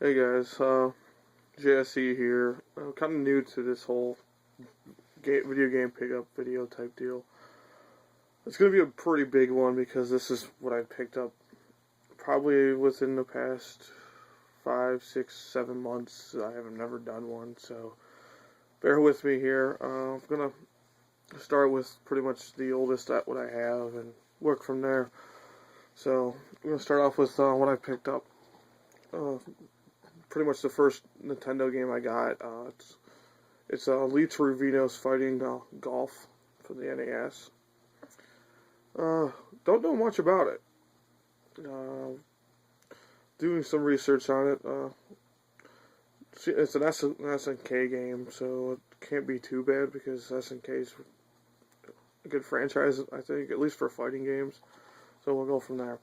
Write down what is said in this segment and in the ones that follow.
Hey guys, JSE here. I'm kind of new to this whole video game pickup video type deal. It's going to be a pretty big one because this is what I picked up probably within the past 5, 6, 7 months. I have never done one, so bear with me here. I'm going to start with pretty much the oldest at what I have and work from there. So I'm going to start off with what I picked up. Pretty much the first Nintendo game I got. It's Lee Trevino's Fighting Golf for the NES. Don't know much about it. Doing some research on it. It's an SNK game, so it can't be too bad because SNK's a good franchise, I think, at least for fighting games. So we'll go from there.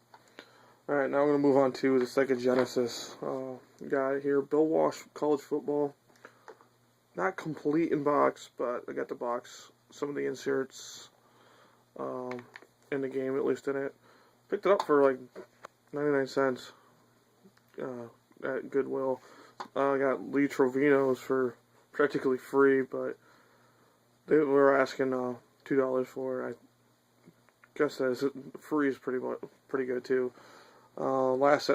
Alright, now I'm going to move on to the Sega Genesis guy here. Bill Walsh College Football. Not complete in box, but I got the box. Some of the inserts in the game, at least in it. Picked it up for like 99 cents at Goodwill. I got Lee Trevino's for practically free, but they were asking $2 for it. I guess that is free is pretty good too. Last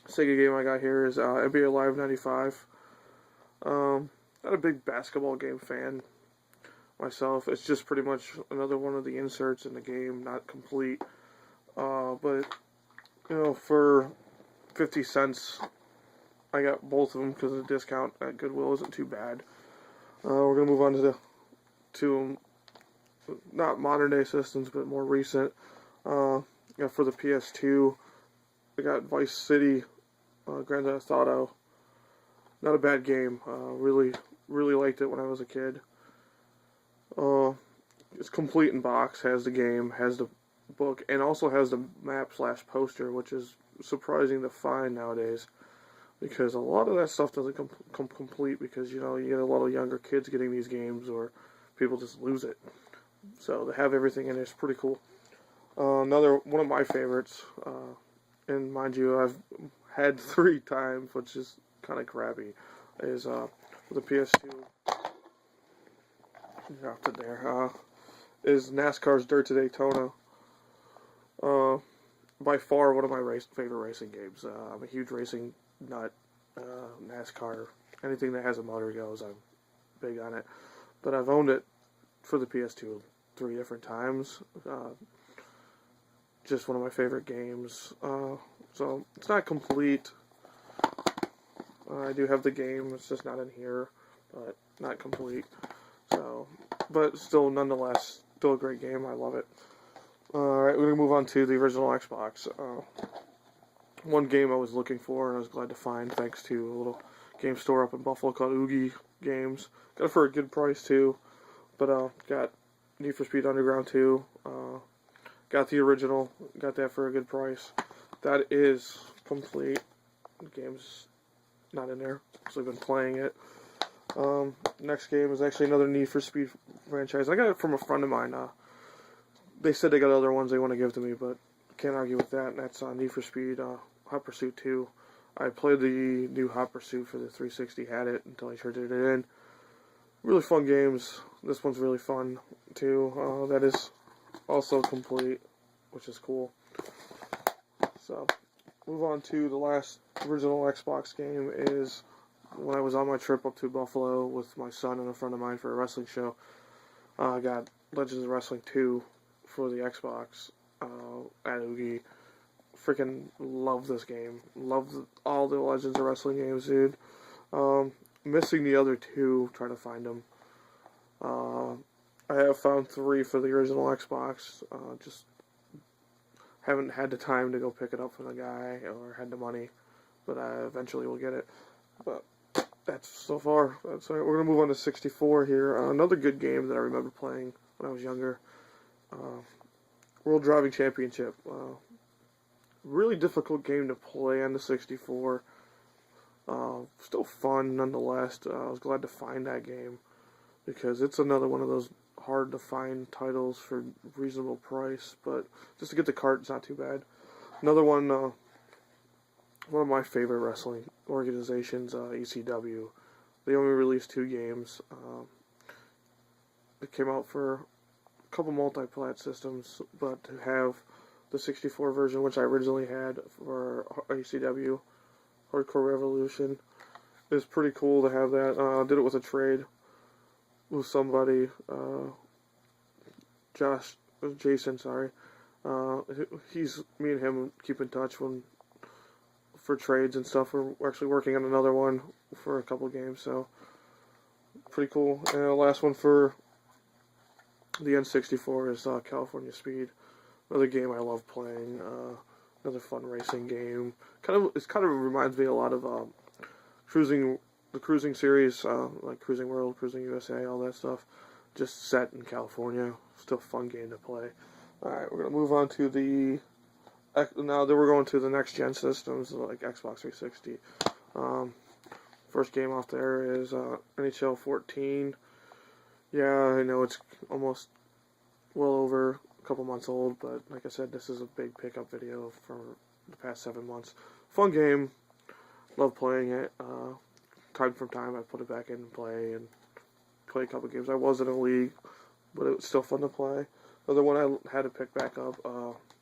Sega game I got here is NBA Live 95. Not a big basketball game fan myself. It's just pretty much another one of the inserts in the game, not complete. But, for 50 cents, I got both of them because the discount at Goodwill isn't too bad. We're going to move on to not modern day systems, but more recent. For the PS2, I got Vice City, Grand Theft Auto. Not a bad game. Really liked it when I was a kid. It's complete in box. Has the game, has the book, and also has the map/poster, which is surprising to find nowadays. Because a lot of that stuff doesn't come complete because, you get a lot of younger kids getting these games or people just lose it. So to have everything in it is pretty cool. Another one of my favorites, and mind you, I've had 3 times, which is kind of crappy, is with the PS2. After there, is NASCAR's Dirt to Daytona. By far one of my favorite racing games. I'm a huge racing nut. NASCAR, anything that has a motor goes. I'm big on it. But I've owned it for the PS2 3 different times. Just one of my favorite games. So it's not complete. I do have the game. It's just not in here, but not complete. So, but still, nonetheless, still a great game. I love it. Alright, we're going to move on to the original Xbox. One game I was looking for and I was glad to find thanks to a little game store up in Buffalo called Oogie Games. Got it for a good price too. But got Need for Speed Underground 2. Got the original. Got that for a good price. That is complete. The game's not in there, so I've been playing it. Next game is actually another Need for Speed franchise. I got it from a friend of mine. They said they got other ones they want to give to me, but can't argue with that. And that's Need for Speed Hot Pursuit 2. I played the new Hot Pursuit for the 360, had it until I traded it in. Really fun games. This one's really fun too. That is also complete, which is cool. So, move on to the last original Xbox game is when I was on my trip up to Buffalo with my son and a friend of mine for a wrestling show. I got Legends of Wrestling 2 for the Xbox at Oogie. Freaking love this game. Love all the Legends of Wrestling games, dude. Missing the other 2, trying to find them. I have found 3 for the original Xbox. Just haven't had the time to go pick it up from the guy or had the money, but I eventually will get it. But that's so far. That's right. We're gonna move on to 64 here. Another good game that I remember playing when I was younger. World Driving Championship. Really difficult game to play on the 64. Still fun nonetheless. I was glad to find that game because it's another one of those hard to find titles for reasonable price, but just to get the cart, it's not too bad. Another one one of my favorite wrestling organizations, ECW. They only released 2 games. It came out for a couple multi-plat systems, but to have the 64 version, which I originally had for ECW, Hardcore Revolution, is pretty cool to have that. I did it with a trade with somebody, Jason, sorry. He's, me and him keep in touch for trades and stuff. We're actually working on another one for a couple games, so pretty cool. And the last one for the N64 is California Speed. Another game I love playing. Another fun racing game. It kind of reminds me a lot of the cruising series, like Cruising World, Cruising USA, all that stuff. Just set in California. Still a fun game to play. Alright, we're going to move on to now that we're going to the next gen systems, like Xbox 360. First game off there is NHL 14. Yeah, I know it's almost well over a couple months old, but like I said, this is a big pickup video for the past 7 months. Fun game. Love playing it. Time from time, I put it back in and play a couple games. I was in a league, but it was still fun to play. Another one I had to pick back up,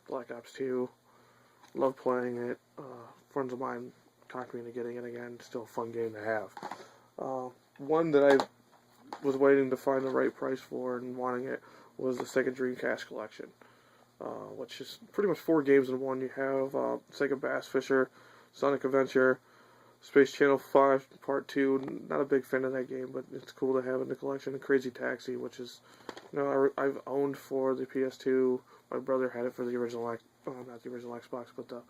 Black Ops 2. Love playing it. Friends of mine talked me into getting it again. Still a fun game to have. One that I was waiting to find the right price for and wanting it was the Sega Dreamcast collection, which is pretty much 4 games in one. You have Sega Bass Fisher, Sonic Adventure, Space Channel 5 Part 2. Not a big fan of that game, but it's cool to have in the collection. And Crazy Taxi, which is, I've owned for the PS2. My brother had it for the original, not the original Xbox, but the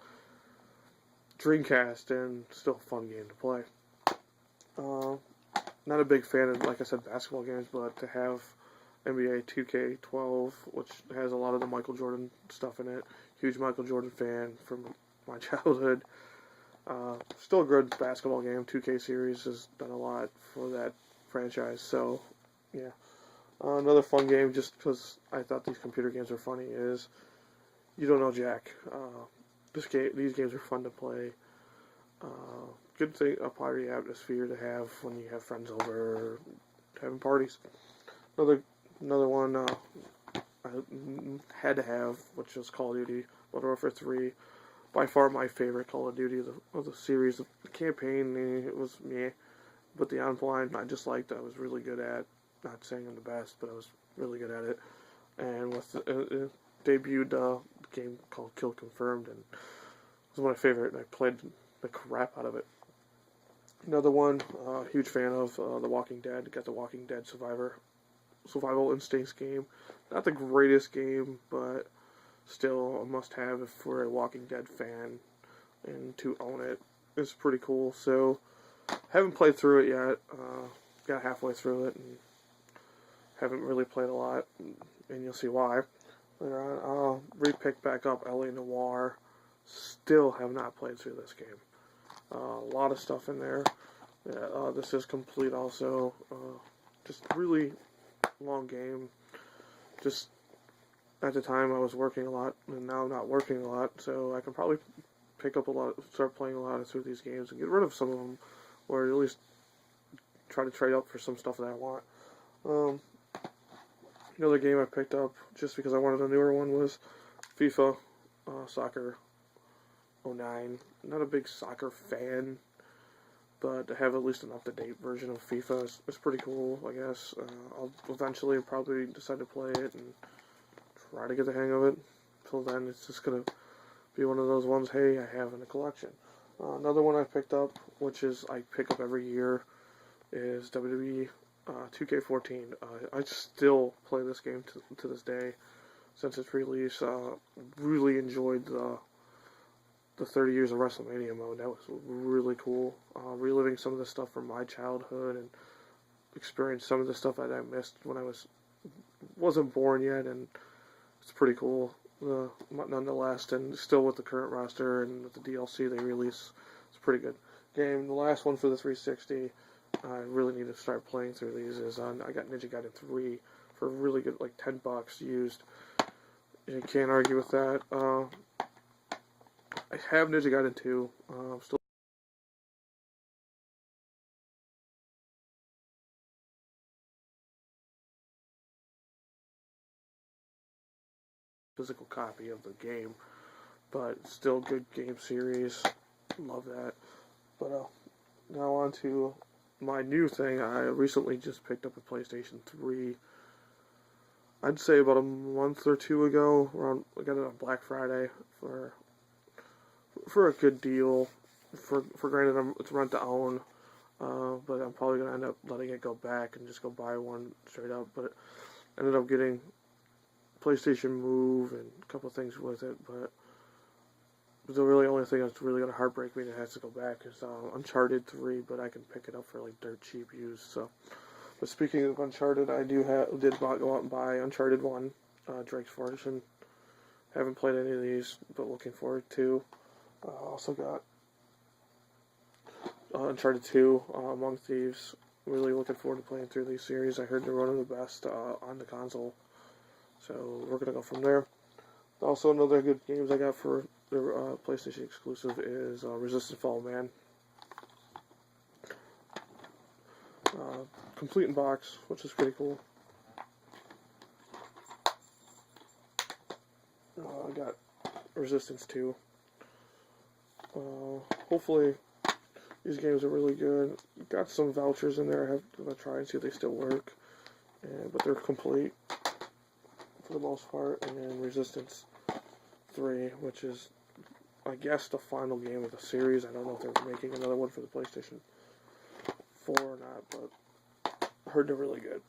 Dreamcast, and still a fun game to play. Not a big fan of, like I said, basketball games, but to have NBA 2K12, which has a lot of the Michael Jordan stuff in it. Huge Michael Jordan fan from my childhood. Still a good basketball game. 2K series has done a lot for that franchise, so yeah. Another fun game, just because I thought these computer games were funny, is You Don't Know Jack. These games are fun to play. Good thing, a party atmosphere to have when you have friends over, having parties. Another one I had to have, which was Call of Duty Modern Warfare 3. By far my favorite Call of Duty of the series. The campaign, it was meh, but the online I just liked. I was really good at. Not saying I'm the best, but I was really good at it. And with debuted a game called Kill Confirmed, and it was one of my favorite. And I played the crap out of it. Another one, huge fan of The Walking Dead. Got The Walking Dead Survival Instincts game. Not the greatest game, but still a must-have if we're a Walking Dead fan, and to own it is pretty cool. So, haven't played through it yet. Got halfway through it, and haven't really played a lot, and you'll see why later on. I'll re-pick back up LA Noire. Still have not played through this game. A lot of stuff in there. Yeah, this is complete also. Just really long game. Just at the time I was working a lot, and now I'm not working a lot, so I can probably pick up start playing a lot through these games and get rid of some of them, or at least try to trade up for some stuff that I want. Another game I picked up just because I wanted a newer one was FIFA Soccer 09. Not a big soccer fan, but to have at least an up-to-date version of FIFA is pretty cool, I guess. I'll eventually probably decide to play it and try to get the hang of it. Until then, it's just going to be one of those ones, hey, I have in the collection. Another one I picked up, which is I pick up every year, is WWE 2K14. I still play this game to this day since its release. Really enjoyed the 30 years of WrestleMania mode. That was really cool. Reliving some of the stuff from my childhood and experienced some of the stuff that I missed when I wasn't born yet, and it's pretty cool nonetheless. And still with the current roster and with the DLC they release, it's a pretty good game. The last one for the 360, I really need to start playing through these. I got Ninja Gaiden 3 for really good, like $10 used. You can't argue with that. I have Ninja Gaiden 2. Still physical copy of the game, but still good game series. Love that. But now on to my new thing. I recently just picked up a PlayStation 3. I'd say about a month or two ago. I got it on Black Friday for a good deal. For granted, it's rent to own, but I'm probably gonna end up letting it go back and just go buy one straight up. But I ended up getting PlayStation Move and a couple things with it, but the really only thing that's really gonna heartbreak me that has to go back is Uncharted 3, but I can pick it up for like dirt cheap used. So, but speaking of Uncharted, I did go out and buy Uncharted 1, Drake's Fortune. Haven't played any of these, but looking forward to. Also got Uncharted 2, Among Thieves. Really looking forward to playing through these series. I heard they're one of the best on the console, so we're gonna go from there. Also, another good games I got for the PlayStation exclusive is Resistance Fall Man. Complete in box, which is pretty cool. I got Resistance 2. Hopefully, these games are really good. Got some vouchers in there. I have to try and see if they still work. But they're complete for the most part. And then Resistance 3, which is, I guess, the final game of the series. I don't know if they're making another one for the PlayStation 4 or not, but I heard they're really good.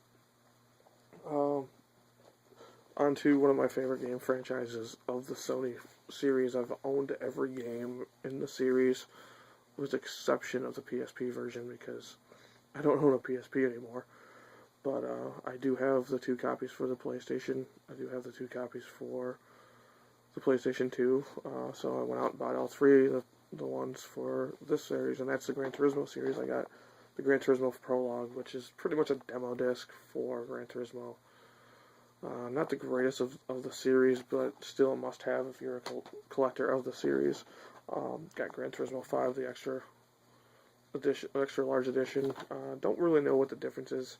On to one of my favorite game franchises of the Sony series. I've owned every game in the series, with the exception of the PSP version, because I don't own a PSP anymore. But I do have the 2 copies for the PlayStation. I do have the 2 copies for the PlayStation 2. So I went out and bought all 3 of the ones for this series, and that's the Gran Turismo series. I got the Gran Turismo Prologue, which is pretty much a demo disc for Gran Turismo. Not the greatest of the series, but still a must-have if you're a collector of the series. Got Gran Turismo 5, the extra large edition. Don't really know what the difference is.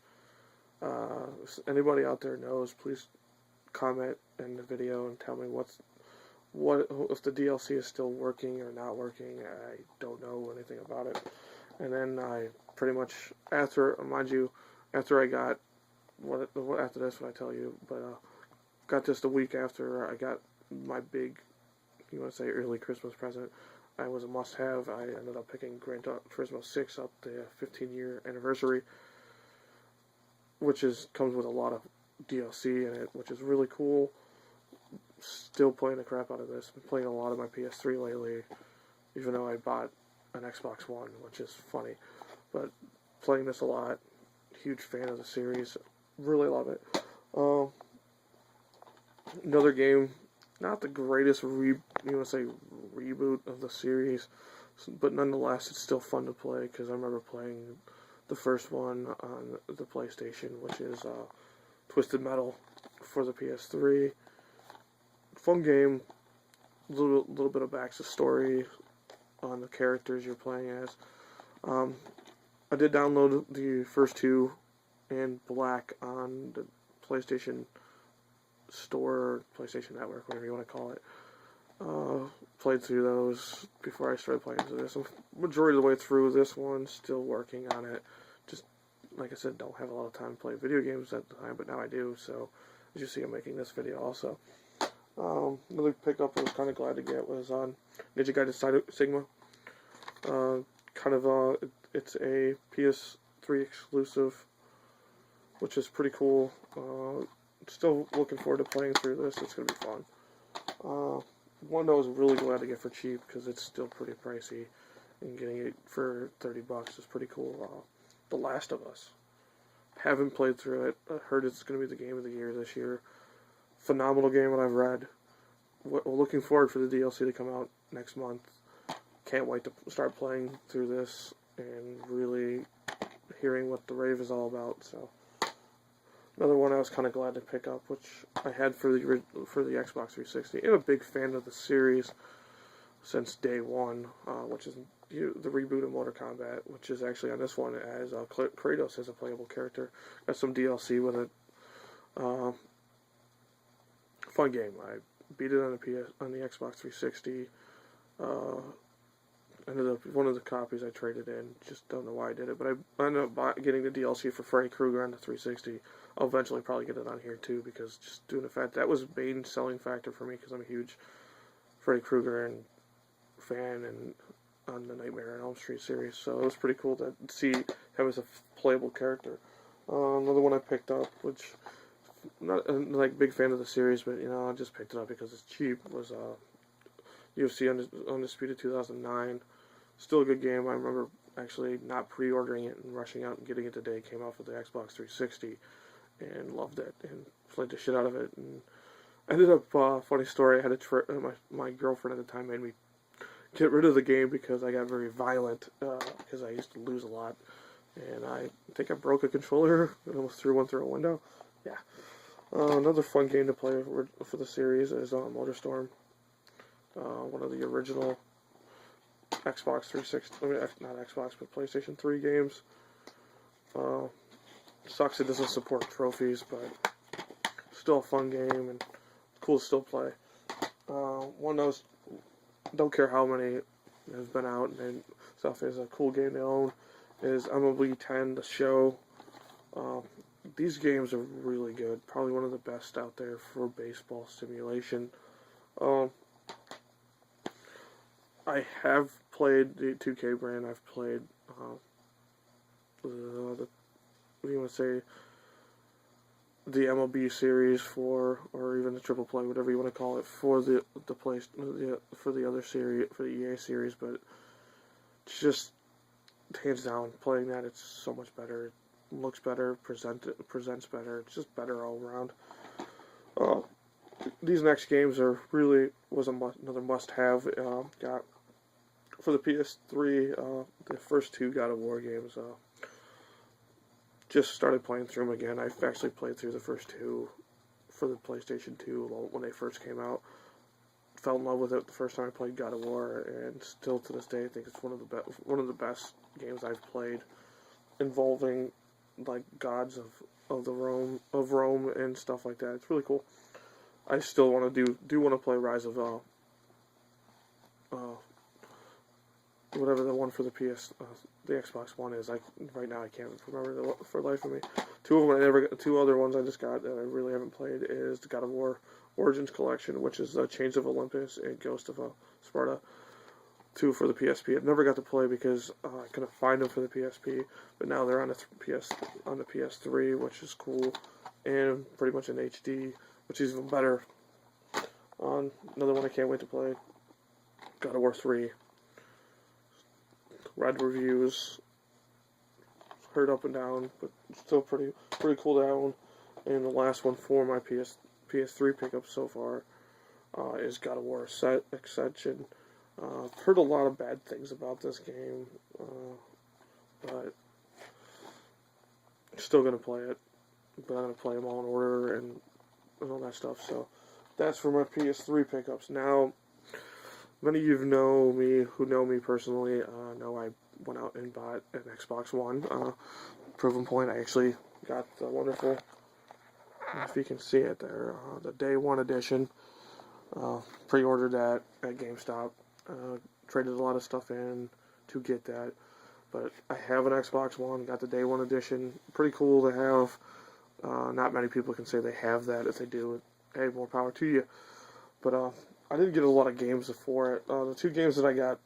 If anybody out there knows, please comment in the video and tell me if the DLC is still working or not working. I don't know anything about it. And then I pretty much after I got after this, when I tell you, but got just a week after I got my big, you want to say, early Christmas present. I was a must-have. I ended up picking Gran Turismo 6 up, the 15-year anniversary, which comes with a lot of DLC in it, which is really cool. Still playing the crap out of this. Been playing a lot of my PS3 lately, even though I bought an Xbox One, which is funny. But playing this a lot. Huge fan of the series. Really love it. Another game, not the greatest reboot of the series, but nonetheless, it's still fun to play because I remember playing the first one on the PlayStation, which is Twisted Metal for the PS3. Fun game. Little bit of backstory on the characters you're playing as. I did download the first 2 in black on the PlayStation Store, PlayStation Network, whatever you want to call it. Played through those before I started playing through this. I'm majority of the way through this one, still working on it. Just, like I said, don't have a lot of time to play video games at the time, but now I do, so as you see, I'm making this video also. Another pickup I was kind of glad to get was on Ninja Gaiden Sigma. It's a PS3 exclusive, which is pretty cool. Still looking forward to playing through this. It's going to be fun. One that I was really glad to get for cheap because it's still pretty pricey, and getting it for $30 is pretty cool. The Last of Us. Haven't played through it. I heard it's going to be the game of the year this year. Phenomenal game that I've read. We're looking forward for the DLC to come out next month. Can't wait to start playing through this and really hearing what the rave is all about. So another one I was kind of glad to pick up, which I had for the Xbox 360. I'm a big fan of the series, since day one, which is the reboot of Mortal Kombat, which is actually on this one as Kratos as a playable character. Got some DLC with it. Fun game. I beat it on the Xbox 360. Ended up one of the copies I traded in. Just don't know why I did it, but I ended up getting the DLC for Freddy Krueger on the 360. I'll eventually probably get it on here too, because just doing the fact that was a main selling factor for me, because I'm a huge Freddy Krueger and fan and on the Nightmare on Elm Street series. So it was pretty cool to see him as a playable character. Another one I picked up, which not like big fan of the series, but I just picked it up because it's cheap. Was UFC Undisputed 2009. Still a good game. I remember actually not pre-ordering it and rushing out and getting it the day it came out for the Xbox 360, and loved it and played the shit out of it. And ended up, funny story, I had my girlfriend at the time made me get rid of the game because I got very violent, because I used to lose a lot. And I think I broke a controller and almost threw one through a window. Yeah. Another fun game to play for the series is MotorStorm. One of the original Xbox 360, not Xbox, but PlayStation 3 games. Sucks it doesn't support trophies, but still a fun game and cool to still play. One of those, don't care how many has been out and stuff, is a cool game to own, is MLB 10, the show. These games are really good. Probably one of the best out there for baseball simulation. I have played the 2K brand. I've played what do you want to say, the MLB series or even the Triple Play, whatever you want to call it, for the other series, for the EA series. But it's just hands down, playing that, it's so much better. It looks better, presents better. It's just better all around. These next games was another must-have. Got for the PS3, the first two God of War games. Just started playing through them again. I've actually played through the first two for the PlayStation 2 when they first came out. Fell in love with it the first time I played God of War, and still to this day, I think it's one of the best games I've played, involving like gods of Rome and stuff like that. It's really cool. I still want to want to play Rise of whatever the one for the the Xbox One is. Right now I can't remember for the life of me. Two other ones I just got that I really haven't played is the God of War Origins Collection, which is Chains of Olympus and Ghost of Sparta 2 for the PSP. I've never got to play because I couldn't find them for the PSP, but now they're on the PS3, which is cool, and pretty much in HD, which is even better. Another one I can't wait to play, God of War 3. Read reviews, heard up and down, but still pretty cool to own. And the last one for my PS3 pickup so far is God of War Ascension. Heard a lot of bad things about this game, but still gonna play it. But I'm gonna play them all in order and all that stuff. So that's for my PS3 pickups. Now, many of you who know me personally, know I went out and bought an Xbox One. Proven point, I actually got the wonderful, if you can see it there, the Day 1 edition. Pre-ordered that at GameStop. Traded a lot of stuff in to get that. But I have an Xbox One, got the Day 1 edition. Pretty cool to have. Not many people can say they have that. If they do, hey, more power to you. But I didn't get a lot of games for it. The two games that I got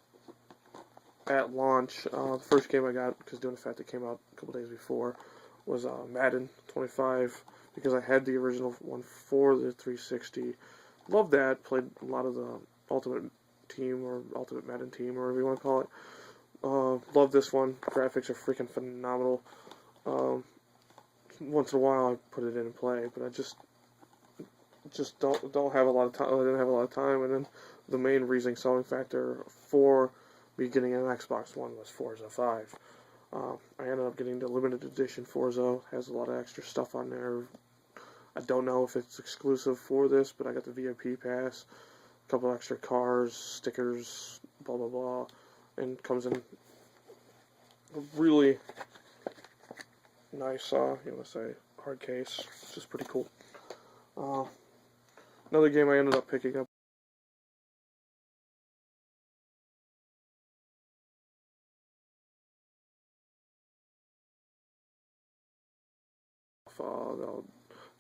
at launch, the first game I got, because doing the fact it came out a couple days before, was Madden 25, because I had the original one for the 360. Loved that. Played a lot of the Ultimate Team or Ultimate Madden Team, or whatever you want to call it. Love this one. Graphics are freaking phenomenal. Once in a while I put it in and play, but I just don't have a lot of time. I didn't have a lot of time, and then the main selling factor for me getting an Xbox One was Forza 5. I ended up getting the limited edition Forza. Has a lot of extra stuff on there. I don't know if it's exclusive for this, but I got the VIP pass. a couple extra cars, stickers, blah blah blah, and comes in a really nice, hard case, which is pretty cool. Another game I ended up picking up.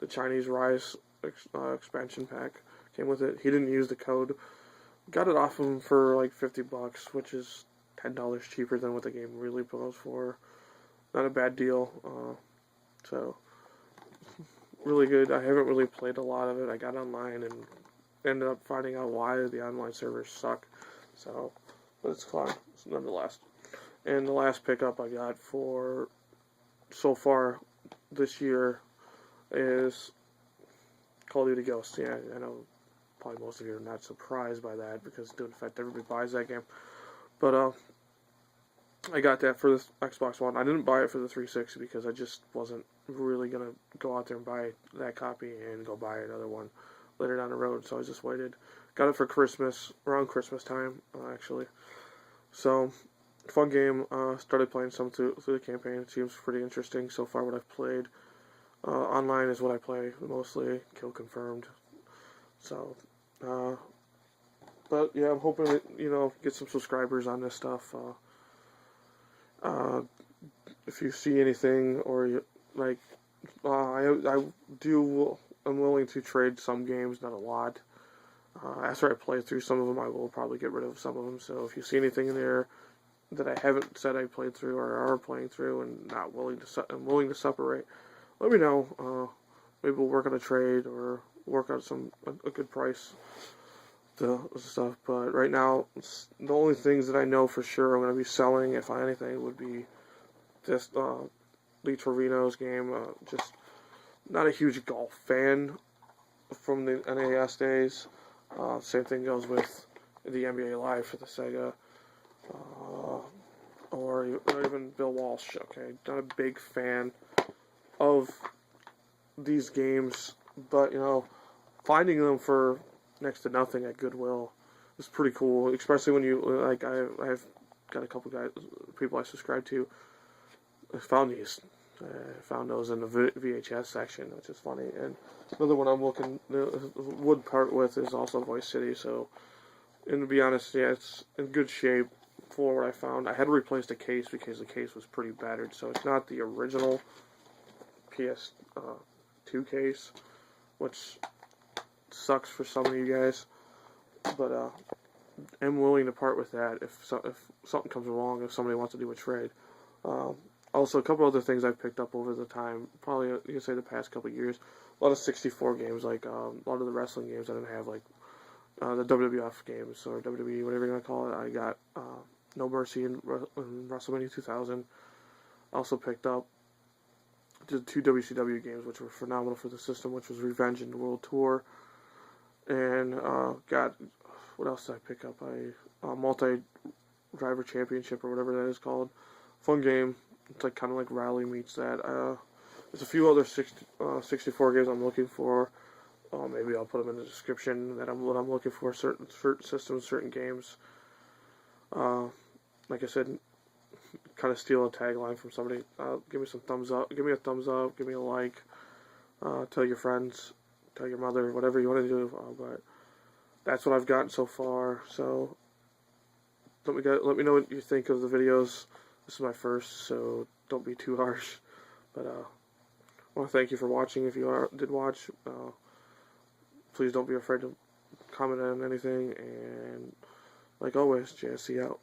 The Chinese Rise expansion pack came with it. He didn't use the code. Got it off him for like $50, which is $10 cheaper than what the game really goes for. Not a bad deal. So really good. I haven't really played a lot of it. I got online and ended up finding out why the online servers suck. So, but it's fun nonetheless. And the last pickup I got for so far this year is Call of Duty Ghosts. Yeah, I know probably most of you are not surprised by that because due to the fact everybody buys that game. But I got that for the Xbox One. I didn't buy it for the 360 because I just wasn't really going to go out there and buy that copy and go buy another one later down the road. So I just waited. Got it for Christmas, around Christmas time, actually. So, fun game. Started playing some through the campaign. It seems pretty interesting so far what I've played. Online is what I play mostly. Kill confirmed. So, but yeah, I'm hoping to, get some subscribers on this stuff. If you see anything or you, like, I'm willing to trade some games, not a lot. After I play through some of them, I will probably get rid of some of them. So if you see anything in there that I haven't said I played through or are playing through and not willing I'm willing to separate, let me know. Maybe we'll work on a trade or work out a good price stuff. But right now, the only things that I know for sure I'm going to be selling, if anything, would be this Lee Trevino's game. Just not a huge golf fan from the NAS days. Same thing goes with the NBA Live for the Sega. Or even Bill Walsh. Okay, not a big fan of these games, but finding them for next to nothing at Goodwill is pretty cool. Especially when you I've got a couple people I subscribe to. I found these. Found those in the VHS section, which is funny. And another one I'm looking would part with is also Voice City. So, and to be honest, yeah, it's in good shape for what I found. I had to replace the case because the case was pretty battered. So it's not the original PS2 case, which sucks for some of you guys. But I'm willing to part with that if something comes along, if somebody wants to do a trade. Also, a couple other things I've picked up over the time, probably you can say the past couple of years. A lot of 64 games, like a lot of the wrestling games I didn't have, like the WWF games or WWE, whatever you want to call it. I got No Mercy in WrestleMania 2000. I also picked up the 2 WCW games, which were phenomenal for the system, which was Revenge and the World Tour. And got, what else did I pick up? Multi-Driver Championship or whatever that is called. Fun game. It's like kind of like Rally meets that. There's a few other 64 games I'm looking for. Maybe I'll put them in the description what I'm looking for. Certain systems, certain games. Like I said, kind of steal a tagline from somebody. Give me some thumbs up. Give me a thumbs up. Give me a like. Tell your friends. Tell your mother. Whatever you want to do. But that's what I've gotten so far. So let me know what you think of the videos. This is my first, so don't be too harsh. But I want to thank you for watching. If you did watch, please don't be afraid to comment on anything. And like always, JSC out.